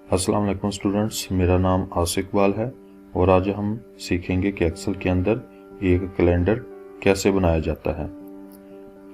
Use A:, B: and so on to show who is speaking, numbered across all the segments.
A: अस्सलाम वालेकुम स्टूडेंट्स, मेरा नाम आसिफ इकबाल है और आज हम सीखेंगे कि एक्सेल के अंदर एक कैलेंडर कैसे बनाया जाता है।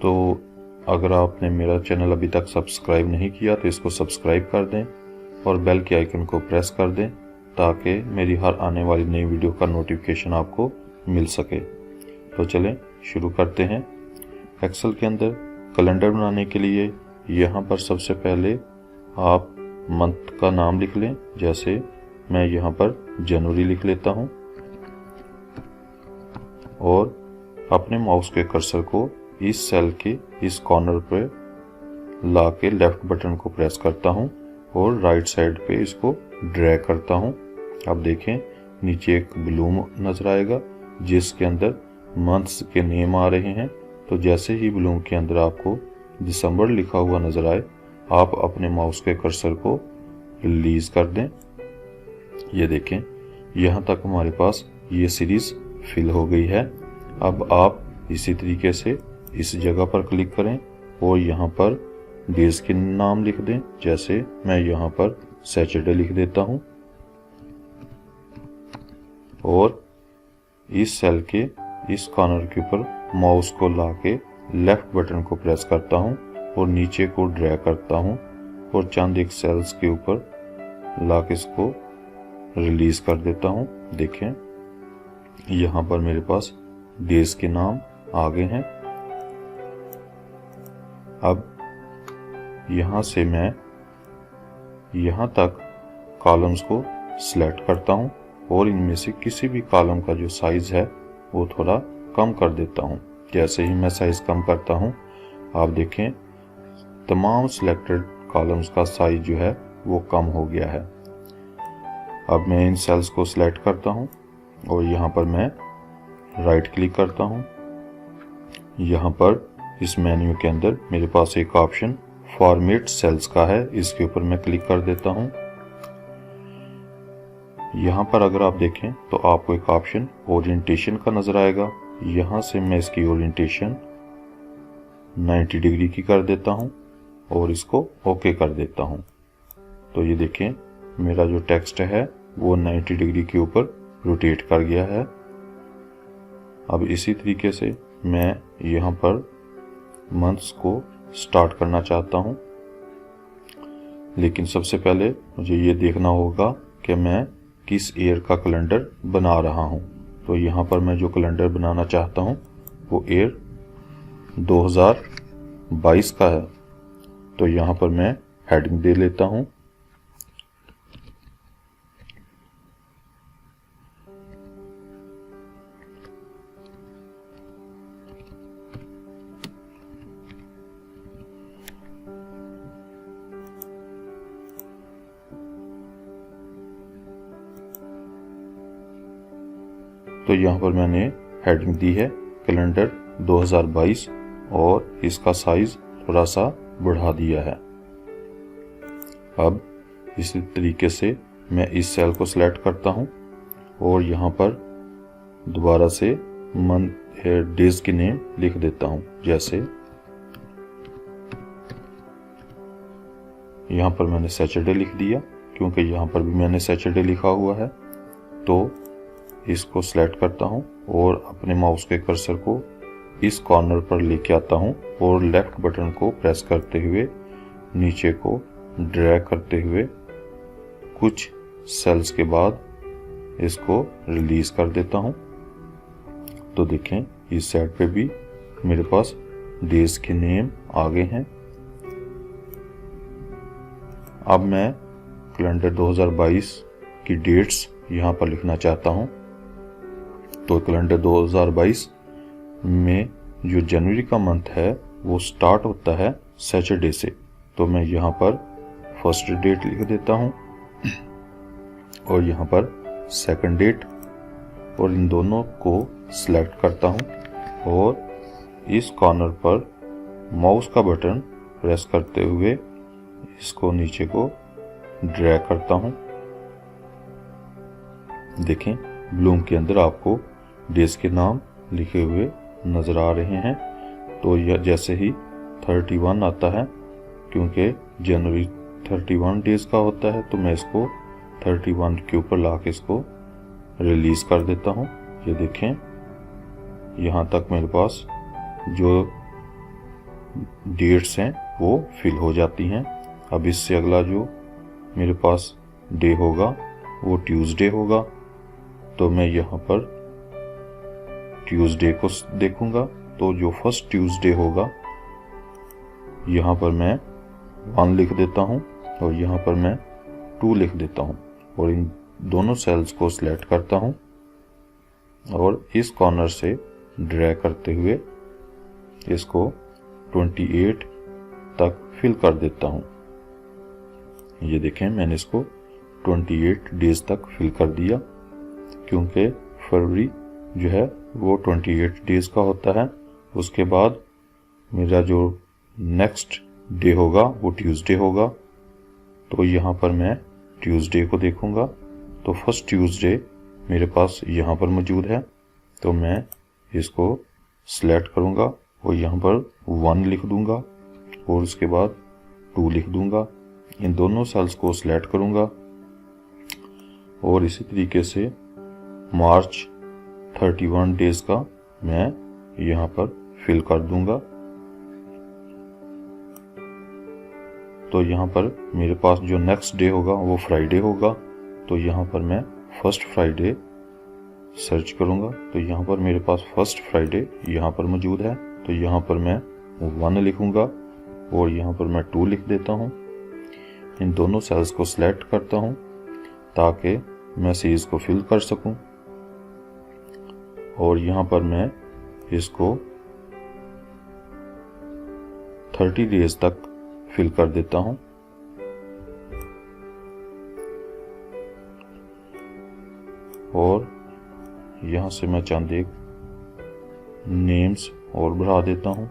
A: तो अगर आपने मेरा चैनल अभी तक सब्सक्राइब नहीं किया तो इसको सब्सक्राइब कर दें और बेल के आइकन को प्रेस कर दें ताकि मेरी हर आने वाली नई वीडियो का नोटिफिकेशन आपको मिल सके। तो चलें शुरू करते हैं। एक्सेल के अंदर कैलेंडर बनाने के लिए यहाँ पर सबसे पहले आप मंथ का नाम लिख लें। जैसे मैं यहाँ पर जनवरी लिख लेता हूँ और अपने माउस के कर्सर को इस सेल के इस कॉर्नर पर ला के लेफ्ट बटन को प्रेस करता हूँ और राइट साइड पे इसको ड्रैग करता हूँ। अब देखें नीचे एक ब्लूम नजर आएगा जिसके अंदर मंथ्स के नेम आ रहे हैं। तो जैसे ही ब्लूम के अंदर आपको दिसंबर लिखा हुआ नजर आए, आप अपने माउस के कर्सर को रिलीज कर दें। ये देखें यहाँ तक हमारे पास ये सीरीज फिल हो गई है। अब आप इसी तरीके से इस जगह पर क्लिक करें और यहाँ पर डेज के नाम लिख दें। जैसे मैं यहाँ पर सैटरडे लिख देता हूँ और इस सेल के इस कॉर्नर के ऊपर माउस को लाके लेफ्ट बटन को प्रेस करता हूँ और नीचे को ड्रैग करता हूँ और चंद एक सेल्स के ऊपर लाके इसको रिलीज कर देता हूँ। देखें यहाँ पर मेरे पास डेज के नाम आ गए हैं। अब यहाँ से मैं यहाँ तक कॉलम्स को सिलेक्ट करता हूँ और इनमें से किसी भी कॉलम का जो साइज है वो थोड़ा कम कर देता हूँ। जैसे ही मैं साइज कम करता हूँ, आप देखें तमाम सिलेक्टेड कॉलम्स का साइज जो है वो कम हो गया है। अब मैं इन सेल्स को सिलेक्ट करता हूँ और यहाँ पर मैं राइट क्लिक करता हूँ। यहाँ पर इस मेन्यू के अंदर मेरे पास एक ऑप्शन फॉर्मेट सेल्स का है, इसके ऊपर मैं क्लिक कर देता हूँ। यहाँ पर अगर आप देखें तो आपको एक ऑप्शन ओरिएंटेशन का नजर आएगा। यहाँ से मैं इसकी ओरिएंटेशन 90 डिग्री की कर देता हूँ और इसको ओके कर देता हूँ। तो ये देखें मेरा जो टेक्स्ट है वो 90 डिग्री के ऊपर रोटेट कर गया है। अब इसी तरीके से मैं यहाँ पर मंथ्स को स्टार्ट करना चाहता हूँ, लेकिन सबसे पहले मुझे ये देखना होगा कि मैं किस ईयर का कैलेंडर बना रहा हूँ। तो यहाँ पर मैं जो कैलेंडर बनाना चाहता हूँ वो ईयर 2022 का है। तो यहाँ पर मैं हेडिंग दे लेता हूँ। तो यहाँ पर मैंने हेडिंग दी है कैलेंडर 2022 और इसका साइज थोड़ा सा बढ़ा दिया है। अब इसी तरीके से मैं इस सेल को सिलेक्ट करता हूँ और यहाँ पर दोबारा से मंथ डेज के नेम लिख देता हूँ। जैसे यहाँ पर मैंने सैटरडे लिख दिया क्योंकि यहाँ पर भी मैंने सैटरडे लिखा हुआ है। तो इसको सिलेक्ट करता हूँ और अपने माउस के कर्सर को इस कॉर्नर पर लेके आता हूँ और लेफ्ट बटन को प्रेस करते हुए नीचे को ड्रैग करते हुए कुछ सेल्स के बाद इसको रिलीज कर देता हूँ। तो देखें इस साइड पे भी मेरे पास डेज के नेम आ गए हैं। अब मैं कैलेंडर 2022 की डेट्स यहाँ पर लिखना चाहता हूँ। तो कैलेंडर 2022 में जो जनवरी का मंथ है वो स्टार्ट होता है सैटरडे से। तो मैं यहाँ पर फर्स्ट डेट लिख देता हूँ और यहाँ पर सेकंड डेट और इन दोनों को सिलेक्ट करता हूँ और इस कॉर्नर पर माउस का बटन प्रेस करते हुए इसको नीचे को ड्रैग करता हूँ। देखें ब्लूम के अंदर आपको डेज के नाम लिखे हुए नजर आ रहे हैं। तो यह जैसे ही 31 आता है क्योंकि जनवरी 31 डेज का होता है, तो मैं इसको 31 के ऊपर ला के इसको रिलीज कर देता हूँ। ये देखें, यहाँ तक मेरे पास जो डेट्स हैं वो फिल हो जाती हैं। अब इससे अगला जो मेरे पास डे होगा वो ट्यूसडे होगा, तो मैं यहाँ पर ट्यूसडे को देखूंगा। तो जो फर्स्ट ट्यूसडे होगा यहाँ पर मैं 1 लिख देता हूँ और यहाँ पर मैं 2 लिख देता हूँ और इन दोनों सेल्स को सिलेक्ट करता हूँ और इस कॉर्नर से ड्रैग करते हुए इसको 28 तक फिल कर देता हूँ। ये देखें, मैंने इसको 28 डेज तक फिल कर दिया, क्योंकि फरवरी जो है वो 28 डेज का होता है। उसके बाद मेरा जो नेक्स्ट डे होगा वो ट्यूसडे होगा, तो यहाँ पर मैं ट्यूसडे को देखूंगा। तो फर्स्ट ट्यूसडे मेरे पास यहाँ पर मौजूद है, तो मैं इसको सिलेक्ट करूंगा और यहाँ पर 1 लिख दूंगा और उसके बाद 2 लिख दूंगा। इन दोनों सेल्स को सिलेक्ट करूंगा और इसी तरीके से मार्च 31 डेज का मैं यहाँ पर फिल कर दूंगा। तो यहाँ पर मेरे पास जो नेक्स्ट डे होगा वो फ्राइडे होगा, तो यहाँ पर मैं फर्स्ट फ्राइडे सर्च करूंगा। तो यहाँ पर मेरे पास फर्स्ट फ्राइडे यहाँ पर मौजूद है, तो यहाँ पर मैं 1 लिखूंगा और यहाँ पर मैं 2 लिख देता हूँ। इन दोनों सेल्स को सिलेक्ट करता हूँ ताकि मैं सीरीज को फिल कर सकूं और यहाँ पर मैं इसको 30 डेज तक फिल कर देता हूँ। और यहाँ से मैं चंद एक नेम्स और बढ़ा देता हूँ।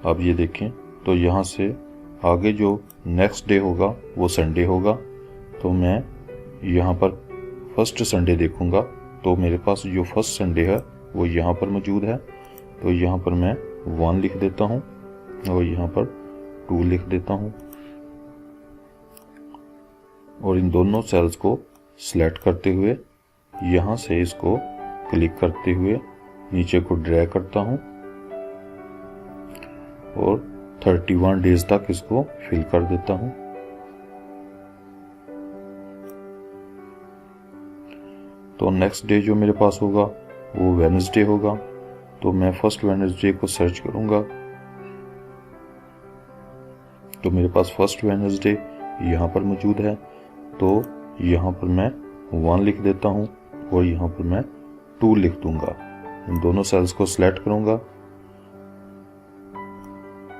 A: अब ये देखें, तो यहाँ से आगे जो नेक्स्ट डे होगा वो संडे होगा, तो मैं यहाँ पर फर्स्ट संडे देखूंगा। तो मेरे पास जो फर्स्ट संडे है वो यहाँ पर मौजूद है, तो यहाँ पर मैं 1 लिख देता हूँ और यहाँ पर 2 लिख देता हूँ और इन दोनों सेल्स को सिलेक्ट करते हुए यहाँ से इसको क्लिक करते हुए नीचे को ड्रैग करता हूँ और 31 डेज तक इसको फिल कर देता हूँ। तो नेक्स्ट डे जो मेरे पास होगा वो वेडनेसडे होगा, तो मैं फर्स्ट वेडनेसडे को सर्च करूंगा। तो मेरे पास फर्स्ट वेडनेसडे यहाँ पर मौजूद है, तो यहाँ पर मैं 1 लिख देता हूँ और यहाँ पर मैं 2 लिख दूंगा। इन दोनों सेल्स को सिलेक्ट करूंगा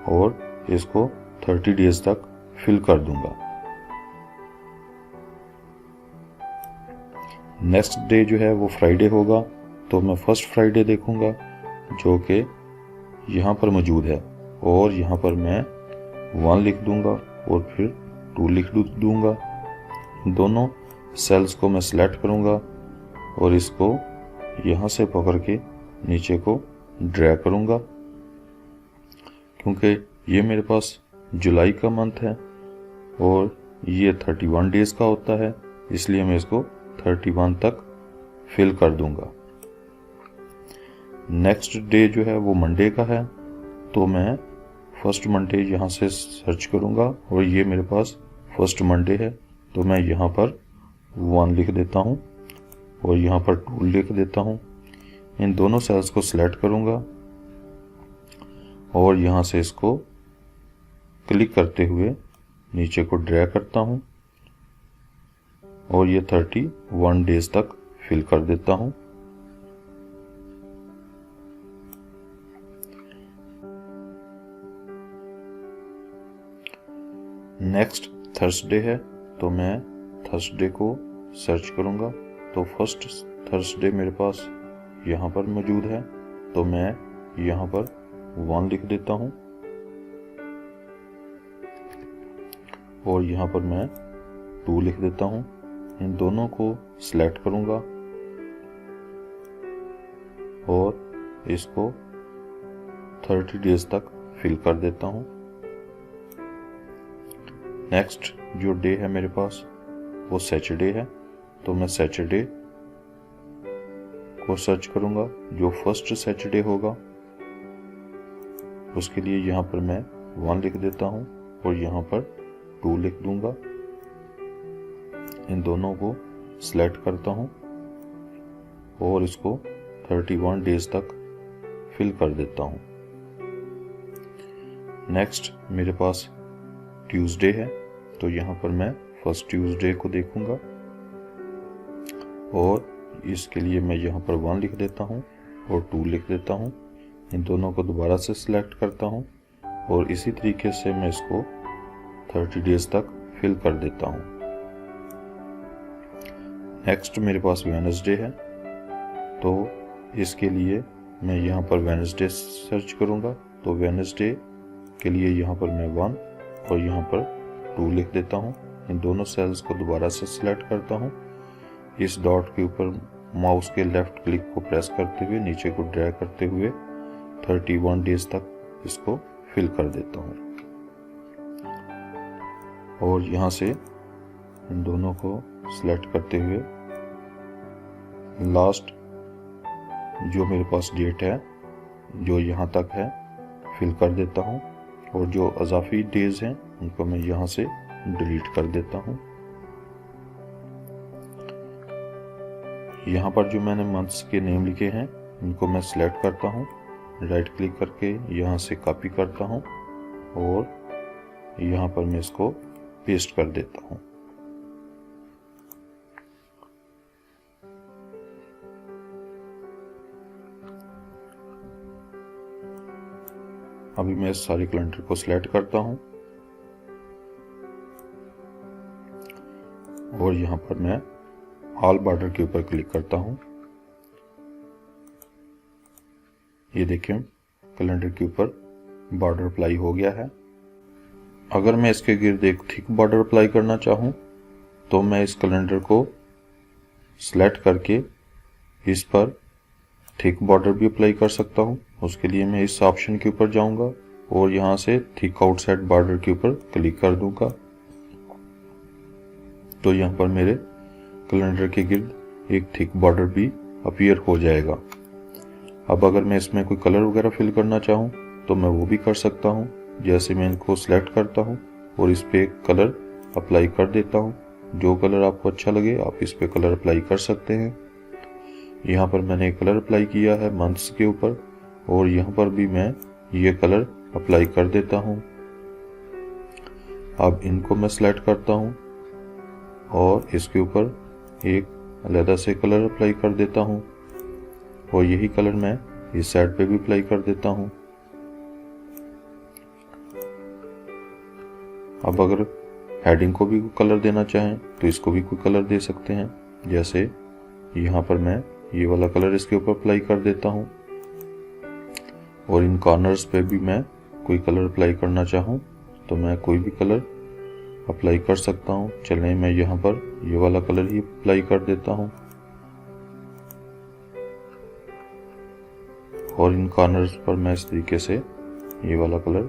A: और इसको 30 डेज तक फिल कर दूंगा। नेक्स्ट डे जो है वो फ्राइडे होगा, तो मैं फर्स्ट फ्राइडे देखूंगा जो कि यहाँ पर मौजूद है और यहाँ पर मैं 1 लिख दूंगा और फिर 2 लिख दूंगा। दोनों सेल्स को मैं सिलेक्ट करूंगा और इसको यहाँ से पकड़ के नीचे को ड्रैग करूंगा। क्योंकि ये मेरे पास जुलाई का मंथ है और ये 31 डेज का होता है, इसलिए मैं इसको 31 तक फिल कर दूंगा। नेक्स्ट डे जो है वो मंडे का है, तो मैं फर्स्ट मंडे यहाँ से सर्च करूंगा और ये मेरे पास फर्स्ट मंडे है, तो मैं यहाँ पर 1 लिख देता हूँ और यहाँ पर 2 लिख देता हूँ। इन दोनों सेल्स को सिलेक्ट करूंगा और यहाँ से इसको क्लिक करते हुए नीचे को ड्रैग करता हूँ और ये 31 डेज तक फिल कर देता हूँ। नेक्स्ट थर्सडे है, तो मैं थर्सडे को सर्च करूंगा। तो फर्स्ट थर्सडे मेरे पास यहाँ पर मौजूद है, तो मैं यहाँ पर 1 लिख देता हूँ और यहाँ पर मैं 2 लिख देता हूँ। इन दोनों को सिलेक्ट करूंगा और इसको 30 डेज तक फिल कर देता हूँ। नेक्स्ट जो डे है मेरे पास वो सैटरडे है, तो मैं सैटरडे को सर्च करूंगा। जो फर्स्ट सैटरडे होगा उसके लिए यहाँ पर मैं 1 लिख देता हूँ और यहाँ पर 2 लिख दूंगा। इन दोनों को सिलेक्ट करता हूँ और इसको 31 डेज तक फिल कर देता हूँ। नेक्स्ट मेरे पास ट्यूसडे है, तो यहाँ पर मैं फर्स्ट ट्यूसडे को देखूंगा और इसके लिए मैं यहाँ पर 1 लिख देता हूँ और 2 लिख देता हूँ। इन दोनों को दोबारा से सिलेक्ट करता हूँ और इसी तरीके से मैं इसको 30 डेज तक फिल कर देता हूँ। नेक्स्ट मेरे पास वेडनेसडे है, तो इसके लिए मैं यहाँ पर वेडनेसडे सर्च करूँगा। तो वेडनेसडे के लिए यहाँ पर मैं 1 और यहाँ पर 2 लिख देता हूँ। इन दोनों सेल्स को दोबारा से सिलेक्ट करता हूँ। इस डॉट के ऊपर माउस के लेफ्ट क्लिक को प्रेस करते हुए नीचे को ड्रैग करते हुए 31 डेज तक इसको फिल कर देता हूँ और यहाँ से इन दोनों को सिलेक्ट करते हुए लास्ट जो मेरे पास डेट है जो यहाँ तक है फिल कर देता हूँ और जो अजाफी डेज हैं उनको मैं यहाँ से डिलीट कर देता हूँ। यहाँ पर जो मैंने मंथ्स के नेम लिखे हैं इनको मैं सिलेक्ट करता हूँ, राइट क्लिक करके यहाँ से कॉपी करता हूँ और यहाँ पर मैं इसको पेस्ट कर देता हूँ। अभी मैं इस सारे कैलेंडर को सिलेक्ट करता हूं और यहाँ पर मैं ऑल बॉर्डर के ऊपर क्लिक करता हूं। ये देखिए कैलेंडर के ऊपर बॉर्डर अप्लाई हो गया है। अगर मैं इसके गिर्द एक थिक बॉर्डर अप्लाई करना चाहूं तो मैं इस कैलेंडर को सिलेक्ट करके इस पर थिक बॉर्डर भी अप्लाई कर सकता हूं। उसके लिए मैं इस ऑप्शन के ऊपर जाऊंगा और यहां से थिक आउटसाइड बॉर्डर के ऊपर क्लिक कर दूंगा तो यहां पर मेरे कैलेंडर के गिर्द एक थिक बॉर्डर भी अपीयर हो जाएगा। अब अगर मैं इसमें कोई कलर वगैरह फिल करना चाहूं तो मैं वो भी कर सकता हूं। जैसे मैं इनको सिलेक्ट करता हूं और इस पे कलर अप्लाई कर देता हूं। जो कलर आपको अच्छा लगे आप इस पे कलर अप्लाई कर सकते हैं। यहाँ पर मैंने कलर अप्लाई किया है मंथ्स के ऊपर और यहाँ पर भी मैं ये कलर अप्लाई कर देता हूँ। अब इनको मैं सिलेक्ट करता हूँ और इसके ऊपर एक अलग से कलर अप्लाई कर देता हूँ और यही कलर मैं इस साइड पे भी अप्लाई कर देता हूँ। अब अगर हेडिंग को भी कलर देना चाहें तो इसको भी कोई कलर दे सकते हैं। जैसे यहाँ पर मैं ये वाला कलर इसके ऊपर अप्लाई कर देता हूँ और इन कॉर्नर्स पे भी मैं कोई कलर अप्लाई करना चाहूँ तो मैं कोई भी कलर अप्लाई कर सकता हूँ। चलें मैं यहाँ पर ये वाला कलर ही अप्लाई कर देता हूँ और इन कॉर्नर्स पर मैं इस तरीके से ये वाला कलर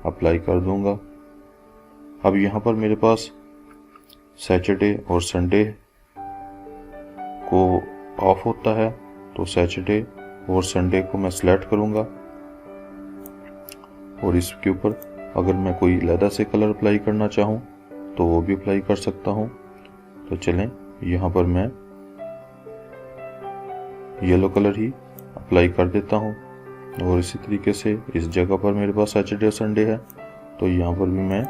A: अप्लाई कर दूंगा। अब यहाँ पर मेरे पास सैटरडे और संडे को ऑफ होता है तो सैटरडे और संडे को मैं सिलेक्ट करूंगा और इसके ऊपर अगर मैं कोई अलग से कलर अप्लाई करना चाहूं तो वो भी अप्लाई कर सकता हूं। तो चलें यहाँ पर मैं येलो कलर ही अप्लाई कर देता हूं और इसी तरीके से इस जगह पर मेरे पास सैटरडे और संडे है तो यहाँ पर भी मैं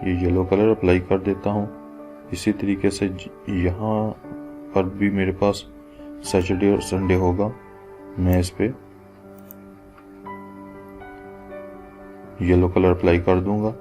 A: ये येलो कलर अप्लाई कर देता हूं। इसी तरीके से यहाँ पर भी मेरे पास सैटरडे और संडे होगा, मैं इस पे येलो कलर अप्लाई कर दूंगा।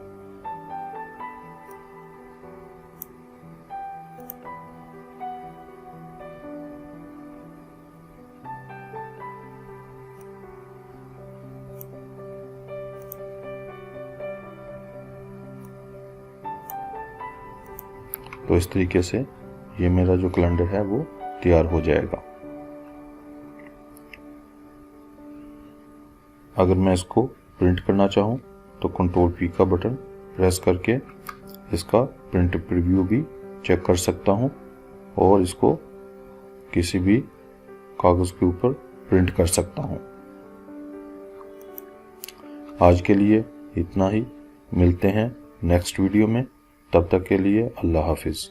A: तो इस तरीके से ये मेरा जो कैलेंडर है वो तैयार हो जाएगा। अगर मैं इसको प्रिंट करना चाहूँ तो कंट्रोल P का बटन प्रेस करके इसका प्रिंट प्रीव्यू भी चेक कर सकता हूँ और इसको किसी भी कागज के ऊपर प्रिंट कर सकता हूँ। आज के लिए इतना ही, मिलते हैं नेक्स्ट वीडियो में। तब तक के लिए अल्लाह हाफिज।